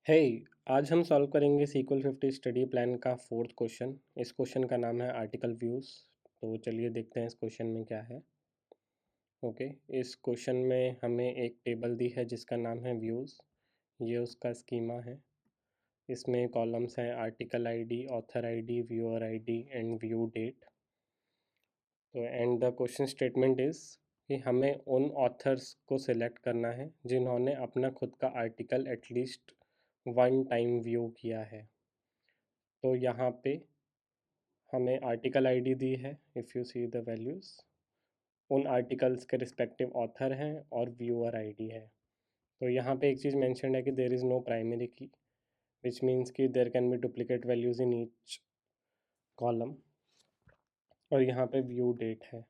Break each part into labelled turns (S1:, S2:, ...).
S1: हे आज हम सॉल्व करेंगे सीक्वल 50 स्टडी प्लान का फोर्थ क्वेश्चन। इस क्वेश्चन का नाम है आर्टिकल व्यूज़। तो चलिए देखते हैं इस क्वेश्चन में क्या है। ओके, इस क्वेश्चन में हमें एक टेबल दी है जिसका नाम है व्यूज़। ये उसका स्कीमा है। इसमें कॉलम्स हैं article ID, author ID, viewer ID and view date. तो and the question statement is कि हमें उन ऑथर्स को सिलेक्ट करना है जिन्होंने अपना खुद का article at least one time view किया है। तो यहाँ पे हमें आर्टिकल आईडी दी है। If you see the values, उन आर्टिकल्स के रिस्पेक्टिव ऑथर हैं और व्यूअर आईडी है। तो यहाँ पे एक चीज़ मेंशन है कि there is no primary key, which means कि there can be duplicate values in each column. और यहाँ पे व्यू डेट है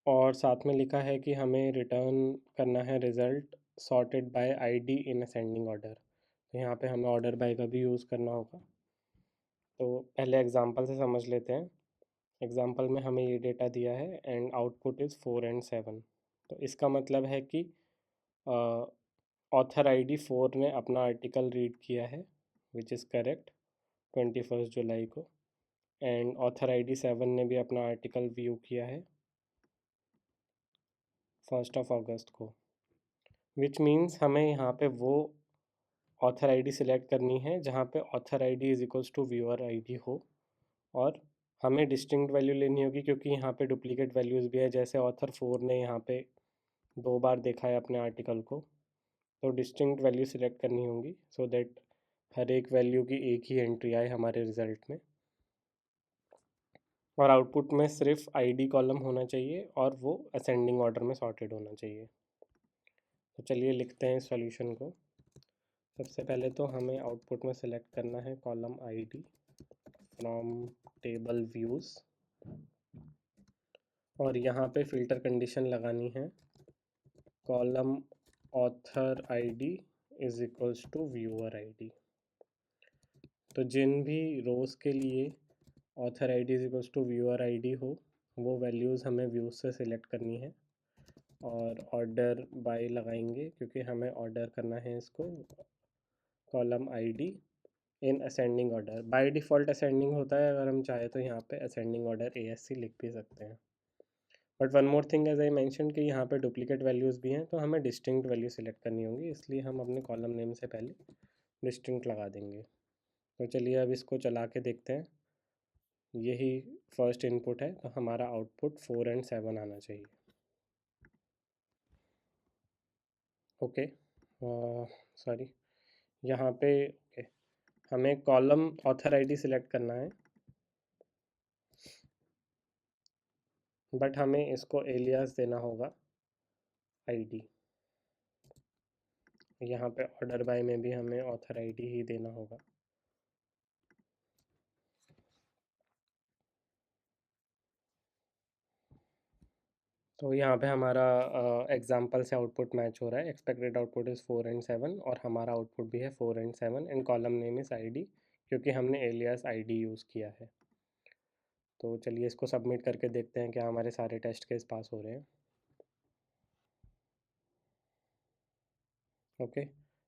S1: और साथ में लिखा है कि हमें रिटर्न करना है result sorted bye ID in ascending order. तो यहाँ पे हमें ऑर्डर बाय का भी यूज़ करना होगा। तो पहले एग्जांपल से समझ लेते हैं। एग्जांपल में हमें ये डेटा दिया है एंड आउटपुट इज़ 4 एंड 7। तो इसका मतलब है कि ऑथर आईडी 4 ने अपना आर्टिकल रीड किया है विच इज़ करेक्ट 21 जुलाई को, एंड ऑथर आईडी 7 ने भी अपना आर्टिकल व्यू किया है 1 अगस्त को। विच मीन्स हमें यहाँ पे वो ऑथर आईडी सिलेक्ट करनी है जहाँ पे author ID is equals to viewer ID हो, और हमें डिस्टिंक्ट वैल्यू लेनी होगी क्योंकि यहाँ पे डुप्लीकेट वैल्यूज़ भी है। जैसे ऑथर 4 ने यहाँ पे 2 बार देखा है अपने आर्टिकल को, तो डिस्टिंक्ट वैल्यू सिलेक्ट करनी होंगी सो दैट हर एक वैल्यू की एक ही एंट्री आए हमारे रिज़ल्ट में। और आउटपुट में सिर्फ आईडी कॉलम होना चाहिए और वो असेंडिंग ऑर्डर में सॉर्टेड होना चाहिए। तो चलिए लिखते हैं सॉल्यूशन को। सबसे पहले तो हमें आउटपुट में सिलेक्ट करना है column ID from table views, और यहाँ पे फ़िल्टर कंडीशन लगानी है column author ID is equals to viewer ID. तो जिन भी रोज़ के लिए author ID is equals to viewer ID हो, वो वैल्यूज़ हमें व्यूज़ से सिलेक्ट करनी है और ऑर्डर बाय लगाएंगे क्योंकि हमें ऑर्डर करना है इसको column ID in ascending order. By default ascending होता है, अगर हम चाहे तो यहाँ पे असेंडिंग ऑर्डर ASC लिख भी सकते हैं। But one more thing, as I mention कि यहाँ पे डुप्लीकेट वैल्यूज़ भी हैं तो हमें डिस्टिंक्ट वैल्यू सिलेक्ट करनी होंगी, इसलिए हम अपने कॉलम नेम से पहले डिस्टिंक्ट लगा देंगे। तो चलिए अब इसको चला के देखते हैं। यही फर्स्ट इनपुट है, तो हमारा आउटपुट 4 एंड 7 आना चाहिए। ओके, सॉरी, यहाँ पे ओके हमें कॉलम ऑथर आईडी सिलेक्ट करना है, बट हमें इसको एलियास देना होगा आईडी। यहाँ पे ऑर्डर बाय में भी हमें ऑथर आईडी ही देना होगा। तो यहाँ पे हमारा एग्जांपल से आउटपुट मैच हो रहा है। एक्सपेक्टेड आउटपुट इज़ 4 एंड 7 और हमारा आउटपुट भी है 4 and 7 and column name is ID क्योंकि हमने एलियास आईडी यूज़ किया है। तो चलिए इसको सबमिट करके देखते हैं क्या हमारे सारे टेस्ट केस पास हो रहे हैं। ओके,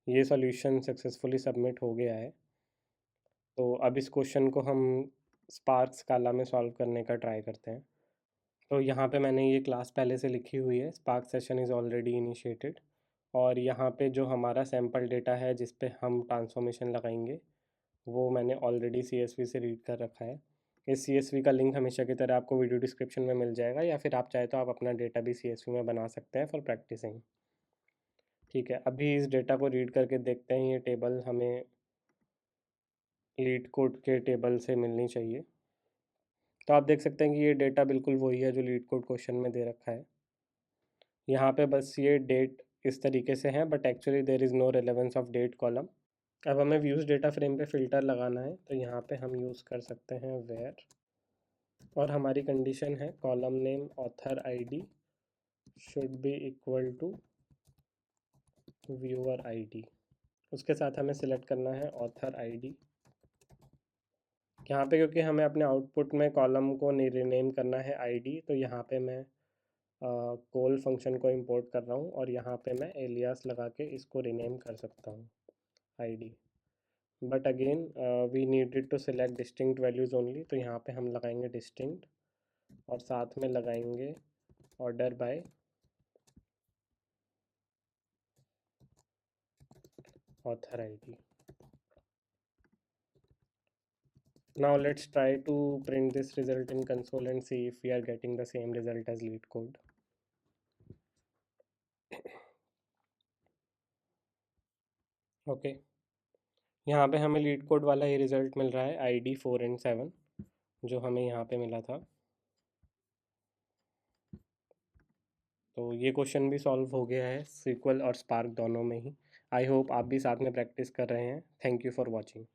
S1: ये सॉल्यूशन सक्सेसफुली सबमिट हो गया है। तो अब इस क्वेश्चन को हम स्पार्क स्काला में सॉल्व करने का ट्राई करते हैं। तो यहाँ पे मैंने ये क्लास पहले से लिखी हुई है, spark session is already initiated, और यहाँ पे जो हमारा सैम्पल डेटा है जिस पे हम ट्रांसफॉर्मेशन लगाएंगे वो मैंने ऑलरेडी CSV से रीड कर रखा है। इस CSV का लिंक हमेशा की तरह आपको वीडियो डिस्क्रिप्शन में मिल जाएगा, या फिर आप चाहे तो आप अपना डेटा भी CSV में बना सकते हैं फॉर प्रैक्टिसिंग। ठीक है, अभी इस डेटा को रीड करके देखते हैं। ये टेबल हमें लीड कोड के टेबल से मिलनी चाहिए। तो आप देख सकते हैं कि ये डेटा बिल्कुल वही है जो लीड कोड क्वेश्चन में दे रखा है। यहाँ पे बस ये डेट इस तरीके से है, but actually there is no relevance of date column. अब हमें व्यूज़ डेटा फ्रेम पे फ़िल्टर लगाना है, तो यहाँ पे हम यूज़ कर सकते हैं वेयर, और हमारी कंडीशन है column name author ID should be equal to viewer ID. उसके साथ हमें सिलेक्ट करना है ऑथर आईडी। यहाँ पे क्योंकि हमें अपने आउटपुट में कॉलम को रीनेम करना है आईडी, तो यहाँ पे मैं कॉल फंक्शन को इंपोर्ट कर रहा हूँ और यहाँ पे मैं एलियास लगा के इसको रीनेम कर सकता हूँ ID. But again we needed to select distinct values only, तो यहाँ पे हम लगाएंगे डिस्टिंक्ट और साथ में लगाएंगे order by author ID. Now let's try to print this result in console and see if we are getting the same result as lead code. Okay, यहाँ पे हमें लीड कोड वाला ही रिजल्ट मिल रहा है, ID 4 and 7 जो हमें यहाँ पे मिला था। तो ये क्वेश्चन भी सॉल्व हो गया है SQL और स्पार्क दोनों में ही। आई होप आप भी साथ में प्रैक्टिस कर रहे हैं। Thank you for watching.